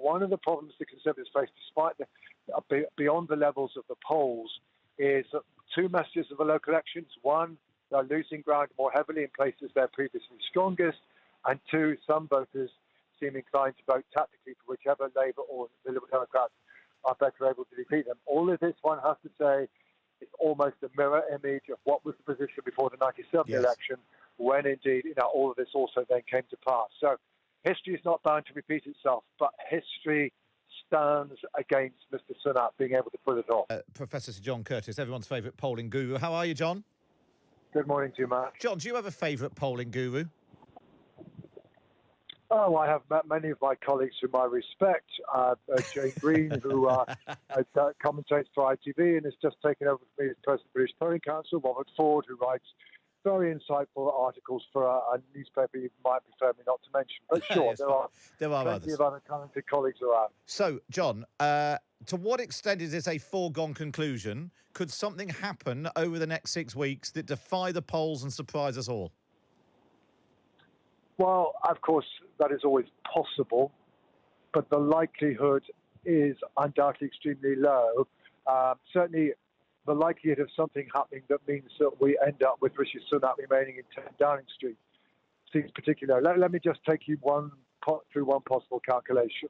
one of the problems the Conservatives face, despite beyond the levels of the polls, is two messages of the local elections. One, they're losing ground more heavily in places they're previously strongest. And two, some voters seem inclined to vote tactically for whichever Labour or the Liberal Democrats are better able to defeat them. All of this, one has to say, is almost a mirror image of what was the position before the 97 election, when indeed, all of this also then came to pass. So history is not bound to repeat itself, but history stands against Mr. Sunak being able to pull it off. Professor Sir John Curtice, everyone's favourite polling guru. How are you, John? Good morning to you, Mark. John, do you have a favourite polling guru? Oh, I have met many of my colleagues whom I respect. Jane Green, who commentates for ITV and has just taken over for me as president of the British Polling Council. Robert Ford, who writes very insightful articles for a newspaper you might prefer me not to mention. But sure, there are plenty of other talented colleagues around. So, John, to what extent is this a foregone conclusion? Could something happen over the next 6 weeks that defy the polls and surprise us all? Well, of course, that is always possible, but the likelihood is undoubtedly extremely low. Certainly, the likelihood of something happening that means that we end up with Rishi Sunak remaining in 10 Downing Street seems particular. Let me just take you through one possible calculation.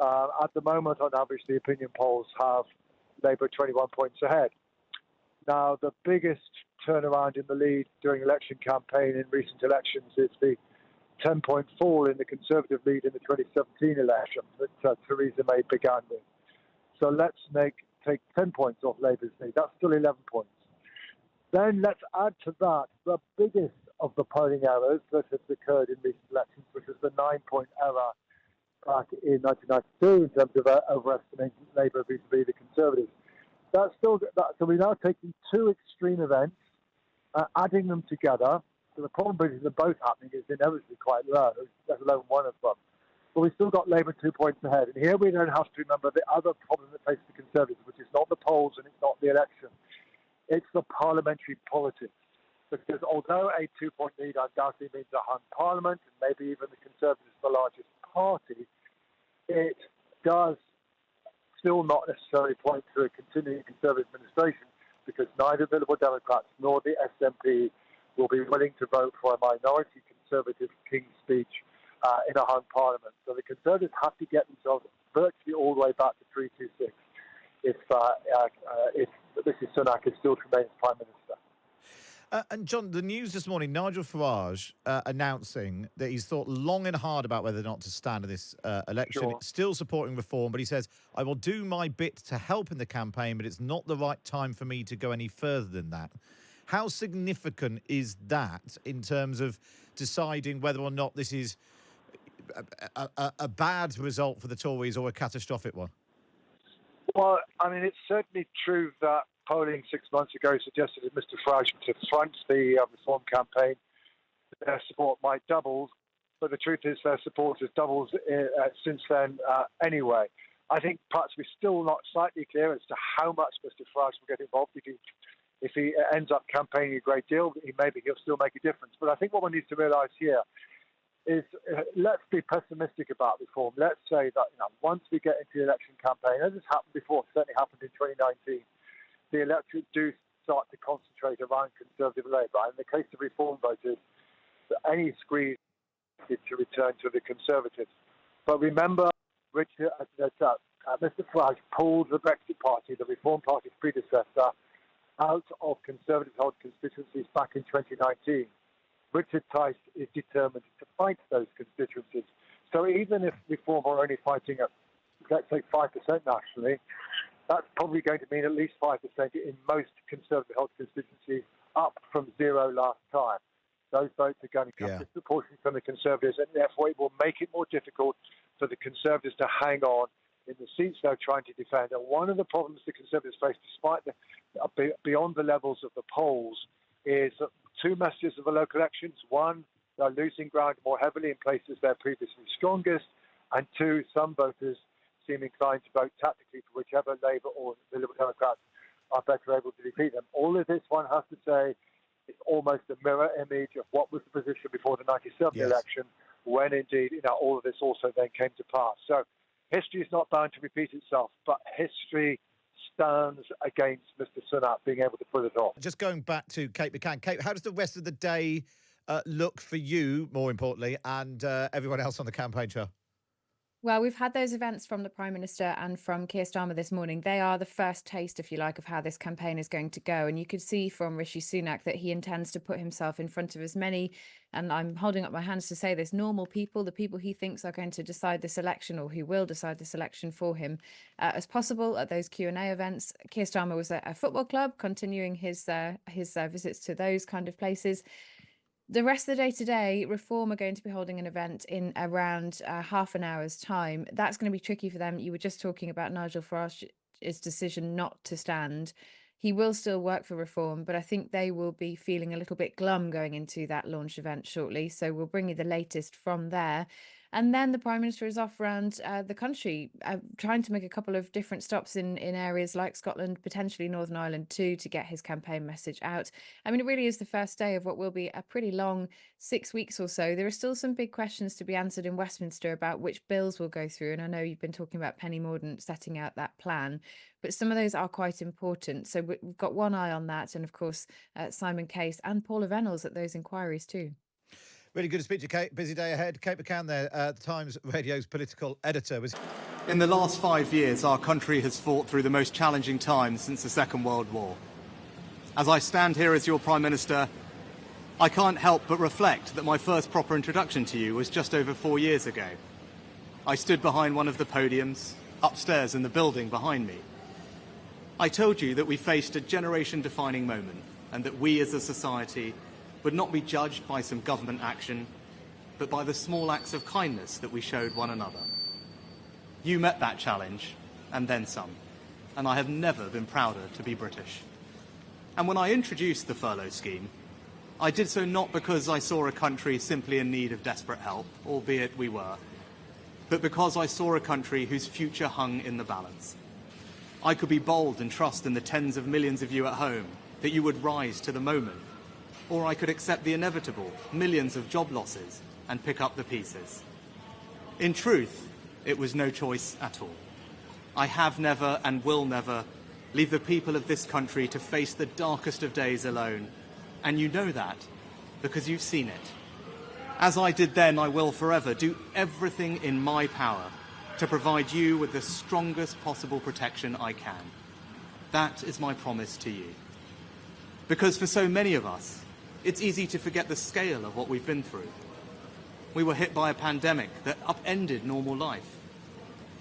At the moment, on average, the opinion polls have Labour 21 points ahead. Now, the biggest turnaround in the lead during election campaign in recent elections is the 10-point fall in the Conservative lead in the 2017 election that Theresa May began with. So let's take 10 points off Labour's lead. That's still 11 points. Then let's add to that the biggest of the polling errors that has occurred in recent elections, which is the 9-point error back in 1992 in terms of overestimating Labour vis-à-vis the Conservatives. So we're now taking two extreme events, adding them together. So the probability of them both happening is inevitably quite low, let alone one of them. But we've still got Labour 2 points ahead. And here we don't have to remember the other problem that faces the Conservatives, which is not the polls and it's not the election. It's the parliamentary politics. Because although a 2-point lead undoubtedly means a hung parliament, and maybe even the Conservatives the largest party, it does still not necessarily point to a continuing Conservative administration, because neither the Liberal Democrats nor the SNP will be willing to vote for a minority Conservative King's Speech in a hung parliament. So the Conservatives have to get themselves virtually all the way back to 326 if Rishi Sunak is still to remain as Prime Minister. And John, the news this morning, Nigel Farage announcing that he's thought long and hard about whether or not to stand in this election. Sure. Still supporting reform, but he says, I will do my bit to help in the campaign, but it's not the right time for me to go any further than that. How significant is that in terms of deciding whether or not this is a bad result for the Tories or a catastrophic one? Well, I mean, it's certainly true that polling 6 months ago suggested that Mr. Farage to front the reform campaign, their support might double, but the truth is their support has doubled since then anyway. I think perhaps we're still not slightly clear as to how much Mr. Farage will get involved. If he ends up campaigning a great deal, maybe he'll still make a difference. But I think what one needs to realise here is let's be pessimistic about reform. Let's say that once we get into the election campaign, as has happened before, certainly happened in 2019, the electorate do start to concentrate around Conservative Labour. In the case of reform voters, any squeeze is to return to the Conservatives. But remember, Mr. Farage pulled the Brexit Party, the Reform Party's predecessor, out of Conservative-held constituencies back in 2019. Richard Tice is determined to fight those constituencies. So even if Reform are only fighting at, let's say, 5% nationally, that's probably going to mean at least 5% in most Conservative-held constituencies, up from zero last time. Those votes are going to come disproportionately from the Conservatives, and therefore it will make it more difficult for the Conservatives to hang on in the seats they're trying to defend. And one of the problems the Conservatives face, despite beyond the levels of the polls, is two messages of the local elections. One, they're losing ground more heavily in places they're previously strongest. And two, some voters seem inclined to vote tactically for whichever Labour or the Liberal Democrats are better able to defeat them. All of this, one has to say, is almost a mirror image of what was the position before the 97 election, when indeed all of this also then came to pass. So history is not bound to repeat itself, but history stands against Mr. Sunak being able to pull it off. Just going back to Kate McCann. Kate, how does the rest of the day look for you, more importantly, and everyone else on the campaign trail? Well, we've had those events from the Prime Minister and from Keir Starmer this morning. They are the first taste, if you like, of how this campaign is going to go. And you could see from Rishi Sunak that he intends to put himself in front of as many, and I'm holding up my hands to say this, normal people, the people he thinks are going to decide this election or who will decide this election for him, as possible at those Q&A events. Keir Starmer was at a football club, continuing his visits to those kind of places. The rest of the day today, Reform are going to be holding an event in around half an hour's time. That's going to be tricky for them. You were just talking about Nigel Farage's decision not to stand. He will still work for Reform, but I think they will be feeling a little bit glum going into that launch event shortly. So we'll bring you the latest from there. And then the Prime Minister is off around the country, trying to make a couple of different stops in areas like Scotland, potentially Northern Ireland too, to get his campaign message out. I mean, it really is the first day of what will be a pretty long 6 weeks or so. There are still some big questions to be answered in Westminster about which bills will go through. And I know you've been talking about Penny Mordaunt setting out that plan, but some of those are quite important. So we've got one eye on that. And of course, Simon Case and Paula Reynolds at those inquiries too. Really good to speak to you, Kate. Busy day ahead. Kate McCann there, the Times Radio's political editor. In the last 5 years, our country has fought through the most challenging times since the Second World War. As I stand here as your Prime Minister, I can't help but reflect that my first proper introduction to you was just over 4 years ago. I stood behind one of the podiums, upstairs in the building behind me. I told you that we faced a generation-defining moment and that we as a society would not be judged by some government action, but by the small acts of kindness that we showed one another. You met that challenge, and then some, and I have never been prouder to be British. And when I introduced the furlough scheme, I did so not because I saw a country simply in need of desperate help, albeit we were, but because I saw a country whose future hung in the balance. I could be bold and trust in the tens of millions of you at home that you would rise to the moment, or I could accept the inevitable, millions of job losses, and pick up the pieces. In truth, it was no choice at all. I have never and will never leave the people of this country to face the darkest of days alone, and you know that because you've seen it. As I did then, I will forever do everything in my power to provide you with the strongest possible protection I can. That is my promise to you. Because for so many of us, it's easy to forget the scale of what we've been through. We were hit by a pandemic that upended normal life.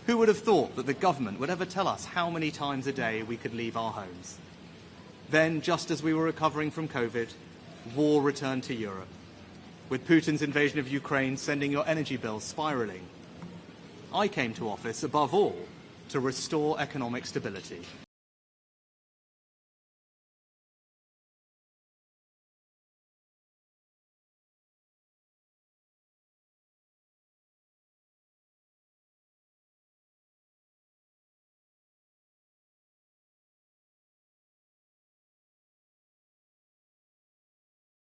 Who would have thought that the government would ever tell us how many times a day we could leave our homes? Then, just as we were recovering from COVID, war returned to Europe, with Putin's invasion of Ukraine sending your energy bills spiralling. I came to office, above all, to restore economic stability.